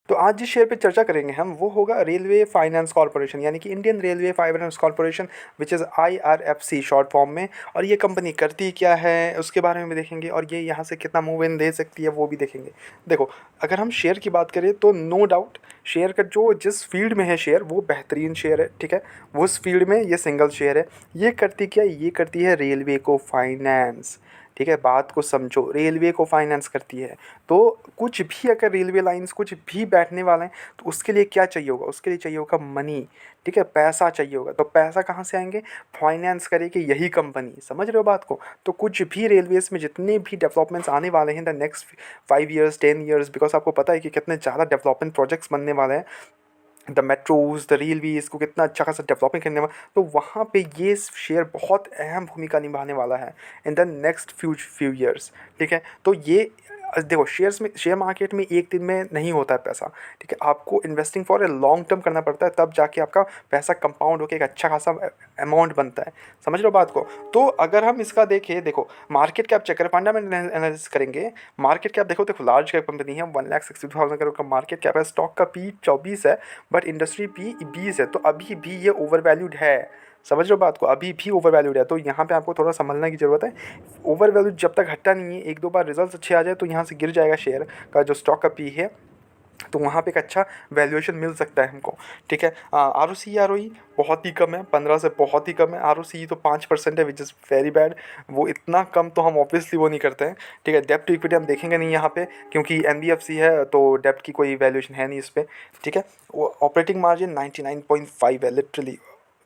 तो आज जिस शेयर पे चर्चा करेंगे हम वो होगा रेलवे फाइनेंस कॉर्पोरेशन, यानी कि Indian railway finance corporation, which is IRFC short form में। और ये कंपनी करती क्या है उसके बारे में भी देखेंगे, और ये यहाँ से कितना मूव इन दे सकती है वो भी देखेंगे। देखो, अगर हम शेयर की बात करें तो नो डाउट शेयर का जो जिस फील्ड में है शेयर वो बेहतरीन शेयर है, ठीक है। वो उस फील्ड में ये सिंगल शेयर है। ये करती क्या, ये करती है रेलवे को फाइनेंस, ठीक है। बात को समझो, रेलवे को फाइनेंस करती है। तो कुछ भी अगर रेलवे लाइंस कुछ भी बैठने वाले हैं तो उसके लिए क्या चाहिए होगा, उसके लिए चाहिए होगा मनी, ठीक है, पैसा चाहिए होगा। तो पैसा कहाँ से आएंगे, फाइनेंस करेगी यही कंपनी, समझ रहे हो बात को। तो कुछ भी रेलवेज में जितने भी डेवलपमेंट्स आने वाले हैं the next 5 years 10 years, because आपको पता है कि कितने ज़्यादा डेवलपमेंट प्रोजेक्ट्स बनने वाले हैं, द मेट्रोज़ द रेलवेज़ को कितना अच्छा खासा डेवलपिंग करने वाला, तो वहाँ पे ये शेयर बहुत अहम भूमिका निभाने वाला है in the next few years, ठीक है। तो ये देखो, शेयर्स में, शेयर मार्केट में एक दिन में नहीं होता है पैसा, ठीक है। आपको investing for a long term करना पड़ता है, तब जाके आपका पैसा कंपाउंड होकर एक अच्छा खासा अमाउंट बनता है, समझ लो बात को। तो अगर हम इसका देखें, देखो मार्केट कैप चेक करें, फंडामेंटल एनालिसिस करेंगे। मार्केट कैप देखो, देखो लार्ज कैप कंपनी है, 1,62,000 करोड़ का मार्केट कैप है, स्टॉक का पी 24 है, बट इंडस्ट्री पी 20 है। तो अभी भी ये ओवर वैल्यूड है, समझ लो बात को, अभी भी ओवर वैल्यूड है। तो यहाँ पे आपको थोड़ा संभलने की ज़रूरत है। ओवर वैल्यूड जब तक हटता नहीं है, एक दो बार रिजल्ट्स अच्छे आ जाए तो यहाँ से गिर जाएगा शेयर का जो स्टॉक का पी है, तो वहाँ पे एक अच्छा वैल्यूएशन मिल सकता है हमको, ठीक है। ROC ROE बहुत ही कम है, 15 से बहुत ही कम है। ROC तो 5% है, विच इज़ वेरी बैड। वो इतना कम तो हम ऑब्वियसली वो नहीं करते हैं, ठीक है। डेप्ट टू इक्विटी हम देखेंगे नहीं यहाँ पे, क्योंकि NBFC है तो डेप्ट की कोई वैल्यूएशन है नहीं इस पर, ठीक है। वो ऑपरेटिंग मार्जिन 99.5 है, लिटरली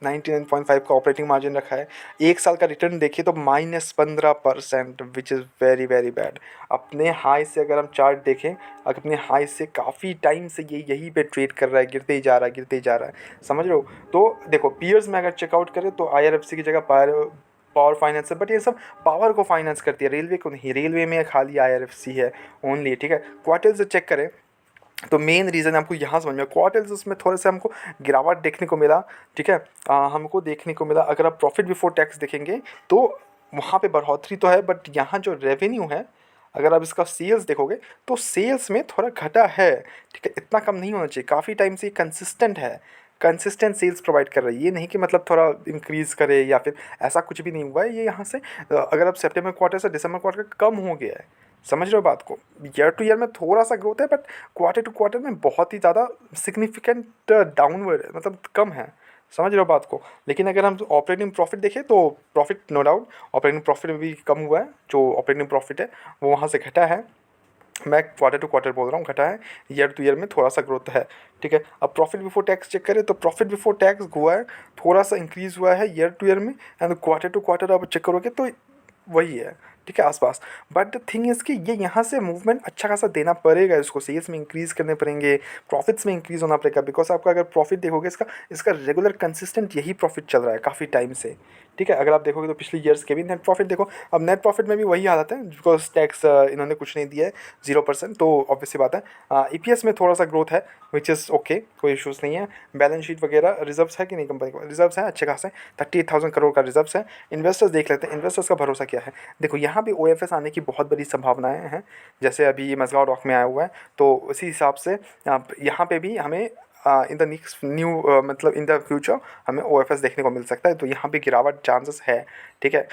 99.5 का ऑपरेटिंग मार्जिन रखा है। एक साल का रिटर्न देखिए तो -15%, which is very very bad. अपने हाई से अगर हम चार्ट देखें, अगर अपने हाई से काफ़ी टाइम से ये यहीं पे ट्रेड कर रहा है, गिरते ही जा रहा है, गिरते ही जा रहा है, समझ रहे हो। तो देखो, पीयर्स में अगर चेकआउट करें तो IRFC की जगह पावर फाइनेंस है, बट ये सब पावर को फाइनेंस करती है, रेलवे को नहीं। रेलवे में खाली IRFC है ओनली, ठीक है। क्वार्टर्स चेक करें तो मेन रीज़न आपको यहाँ समझ में, क्वार्टर्स उसमें थोड़े से हमको गिरावट देखने को मिला, ठीक है। हमको देखने को मिला, अगर आप प्रॉफिट बिफोर टैक्स देखेंगे तो वहाँ पे बढ़ोतरी तो है, बट यहाँ जो रेवेन्यू है, अगर आप इसका सेल्स देखोगे तो सेल्स में थोड़ा घटा है, ठीक है। इतना कम नहीं होना चाहिए, काफ़ी टाइम से कंसिस्टेंट है, कंसिस्टेंट सेल्स प्रोवाइड कर रही है। ये नहीं कि मतलब थोड़ा इंक्रीज़ करे या फिर ऐसा कुछ भी नहीं हुआ है। ये यहाँ से अगर आप सितंबर क्वार्टर से दिसंबर क्वार्टर कम हो गया है, समझ रहे हो बात को। ईयर टू ईयर में थोड़ा सा ग्रोथ है, बट क्वार्टर टू क्वार्टर में बहुत ही ज़्यादा सिग्निफिकेंट डाउनवर्ड है, मतलब कम है, समझ रहे हो बात को। लेकिन अगर हम ऑपरेटिंग प्रॉफिट देखें तो profit no doubt operating profit में भी कम हुआ है, जो ऑपरेटिंग प्रॉफिट है वो वहाँ से घटा है। मैं क्वार्टर टू क्वार्टर बोल रहा हूँ, घटा है। ईयर टू ईयर में थोड़ा सा ग्रोथ है, ठीक है। अब प्रॉफिट बिफोर टैक्स चेक करें तो प्रॉफिट बिफोर टैक्स हुआ है, थोड़ा सा इंक्रीज़ हुआ है ईयर टू ईयर में, एंड क्वार्टर टू क्वार्टर आप चेक करोगे तो वही है, ठीक है, आसपास। बट द थिंग इज़ कि ये यहाँ से मूवमेंट अच्छा खासा देना पड़ेगा, इसको सेल्स में इंक्रीज़ करने पड़ेंगे, प्रॉफिट्स में इंक्रीज़ होना पड़ेगा। बिकॉज आपका अगर प्रॉफिट देखोगे, इसका इसका रेगुलर कंसिस्टेंट यही प्रॉफिट चल रहा है काफ़ी टाइम से, ठीक है। अगर आप देखोगे तो पिछले ईयर्स के भी नेट प्रॉफिट देखो, अब नेट प्रॉफिट में भी वही हालत है, बिकॉज टैक्स इन्होंने कुछ नहीं दिया है, 0%, तो ऑब्वियस सी बात है। EPS में थोड़ा सा ग्रोथ है, विच इज़ ओके, कोई इशूज़ नहीं है। बैलेंस शीट वगैरह, रिजर्व्स है कि नहीं कंपनी को, रिजर्व्स हैं अच्छे खासे, 38,000 करोड़ का रिजर्व्स है। इन्वेस्टर्स देख लेते हैं, इन्वेस्टर्स का भरोसा क्या है। देखो, यहाँ भी OFS आने की बहुत बड़ी संभावनाएं हैं, जैसे अभी मज़गांव डॉक में आया हुआ है, तो उसी हिसाब से यहाँ पे भी हमें इन द नेक्स्ट न्यू मतलब इन द फ्यूचर हमें OFS देखने को मिल सकता है। तो यहाँ पे गिरावट चांसेस है, ठीक है।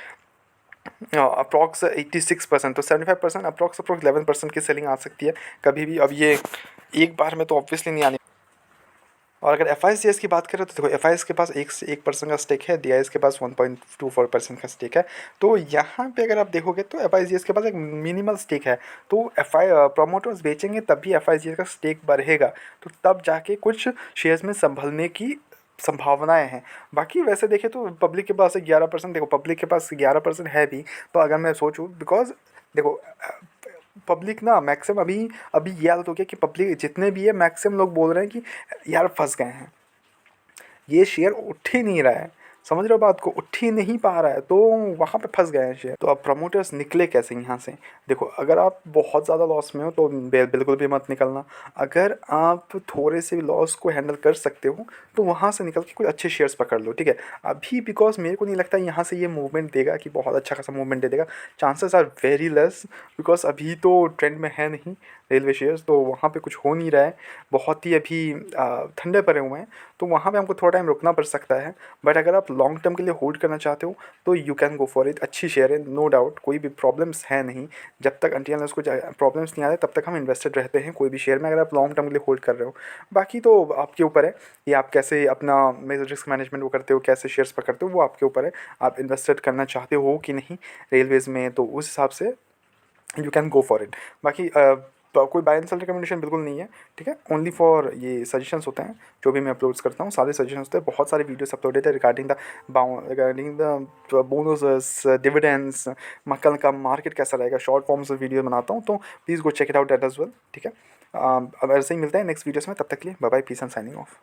अप्रॉक्स 86%, तो 75%, अप्रॉक्स 11% की सेलिंग आ सकती है कभी भी। अब ये एक बार में तो ऑब्वियसली नहीं आने। और अगर FICS की बात करें तो देखो, FIS के पास 1% का स्टेक है, DIS के पास 1.24% का स्टेक है। तो यहाँ पे अगर आप देखोगे तो FICS के पास एक मिनिमल स्टेक है। तो प्रमोटर्स बेचेंगे तब भी FICS का स्टेक बढ़ेगा, तो तब जाके कुछ शेयर्स में संभलने की संभावनाएं हैं। बाकी वैसे देखें तो पब्लिक के पास 11%, देखो पब्लिक के पास 11% है भी। तो अगर मैं सोचूं, बिकॉज देखो पब्लिक ना मैक्सिमम अभी अभी ये हालत हो गया कि पब्लिक जितने भी है मैक्सिमम लोग बोल रहे हैं कि यार फंस गए हैं, ये शेयर उठ ही नहीं रहा है, समझ रहे हो बात को, उठ ही नहीं पा रहा है, तो वहाँ पे फंस गए हैं शेयर। तो अब प्रमोटर्स निकले कैसे यहाँ से। देखो, अगर आप बहुत ज़्यादा लॉस में हो तो बिल्कुल भी मत निकलना। अगर आप थोड़े से भी लॉस को हैंडल कर सकते हो तो वहाँ से निकल के कुछ अच्छे शेयर्स पकड़ लो, ठीक है। अभी बिकॉज मेरे को नहीं लगता यहाँ से ये मूवमेंट देगा कि बहुत अच्छा खासा मूवमेंट दे देगा, chances are very less, because अभी तो ट्रेंड में है नहीं। रेलवे शेयर्स, तो वहाँ पे कुछ हो नहीं रहा है, बहुत ही अभी ठंडे पड़े हुए हैं, तो वहाँ पे हमको थोड़ा टाइम रुकना पड़ सकता है। बट अगर आप लॉन्ग टर्म के लिए होल्ड करना चाहते हो तो you can go for it. अच्छी शेयर है, नो डाउट, कोई भी प्रॉब्लम्स है नहीं। जब तक अनटिल अनलेस कुछ प्रॉब्लम्स नहीं आते तब तक हम इन्वेस्टेड रहते हैं कोई भी शेयर में, अगर आप लॉन्ग टर्म के लिए होल्ड कर रहे हो। बाकी तो आपके ऊपर है, ये आप कैसे अपना रिस्क मैनेजमेंट वो करते हो, कैसे शेयर्स पकड़ते हो, वो आपके ऊपर है। आप इन्वेस्टेड करना चाहते हो कि नहीं रेलवेज़ में, तो उस हिसाब से you can go for it. बाकी कोई बाय एंड सेल रिकमेंडेशन बिल्कुल नहीं है, ठीक है, ओनली फॉर ये सजेशंस होते हैं जो भी मैं अपलोड्स करता हूँ, सारे सजेशंस होते हैं। बहुत सारे वीडियोस अपलोडेड है रिगार्डिंग द बोनसेस, डिविडेंड्स, कल का मार्केट कैसा रहेगा, शॉर्ट फॉर्म्स वीडियो बनाता हूँ, तो please go check it out that as well, ठीक है। अब ऐसे ही मिलते हैं नेक्स्ट वीडियोस में, तब तक के लिए bye bye, peace and signing of.